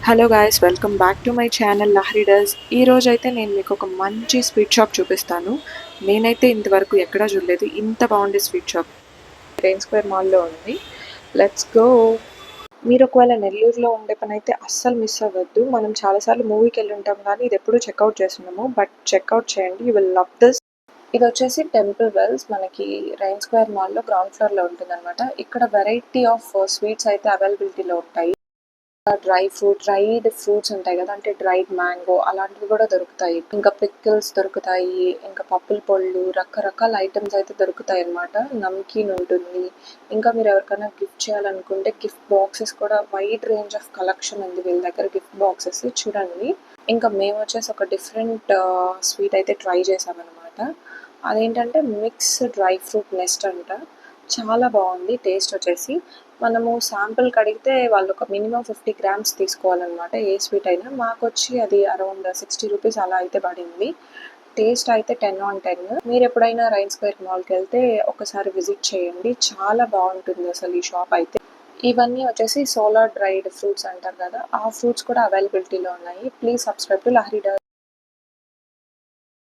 Hello guys, welcome back to my channel Lahari does. ఈరోజు అయితే నేను మీకు ఒక మంచి స్వీట్ షాప్ చూపిస్తాను. నేనైతే ఇంతవరకు ఎక్కడా చూడలేదు ఇంత బాగుండే స్వీట్ షాప్. రెయిన్ స్క్వేర్ మాల్లో ఉంది. Let's go. మీరు ఒకవేళ నెల్లూరులో ఉండే పని అయితే అస్సలు మిస్ అవ్వద్దు. మనం చాలాసార్లు మూవీకి వెళ్ళి ఉంటాం కానీ ఇది ఎప్పుడూ చెక్అవుట్ చేస్తున్నాము. బట్ చెక్అవుట్ చేయండి, యూ విల్ లవ్ దిస్. ఇది వచ్చేసి టెంపుల్ వెల్స్, మనకి రెయిన్ స్క్వేర్ మాల్లో గ్రౌండ్ ఫ్లోర్లో ఉంటుంది అనమాట. ఇక్కడ వెరైటీ ఆఫ్ స్వీట్స్ అయితే అవైలబిలిటీలో ఉంటాయి. డ్రైడ్ ఫ్రూట్స్ ఉంటాయి కదా, అంటే డ్రైడ్ మ్యాంగో అలాంటివి కూడా దొరుకుతాయి. ఇంకా పిక్కిల్స్ దొరుకుతాయి, ఇంకా పప్పుల పొళ్ళు, రకరకాల ఐటమ్స్ అయితే దొరుకుతాయి అన్నమాట. నమ్కీన్ ఉంటుంది. ఇంకా మీరు ఎవరికైనా గిఫ్ట్ చేయాలనుకుంటే గిఫ్ట్ బాక్సెస్ కూడా వైడ్ రేంజ్ ఆఫ్ కలెక్షన్ ఉంది వీళ్ళ దగ్గర. గిఫ్ట్ బాక్సెస్ చూడండి. ఇంకా మేము వచ్చేసి ఒక డిఫరెంట్ స్వీట్ అయితే ట్రై చేసామన్నమాట. అదేంటంటే మిక్స్ డ్రై ఫ్రూట్ నెస్ట్ అంట. చాలా బాగుంది టేస్ట్ వచ్చేసి. మనము శాంపుల్కి అడిగితే వాళ్ళు ఒక మినిమం 50 గ్రామ్స్ తీసుకోవాలన్నమాట, ఏ స్వీట్ అయినా. మాకు వచ్చి అది అరౌండ్ 60 రూపీస్ అలా అయితే పడింది. టేస్ట్ అయితే 10/10. మీరు ఎప్పుడైనా రైన్ స్క్వేర్ మాల్కి వెళ్తే ఒకసారి విజిట్ చేయండి, చాలా బాగుంటుంది అసలు ఈ షాప్ అయితే. ఇవన్నీ వచ్చేసి సోలార్ డ్రైడ్ ఫ్రూట్స్ అంటారు కదా, ఆ ఫ్రూట్స్ కూడా అవైలబిలిటీలో ఉన్నాయి. Please subscribe to Lahari does.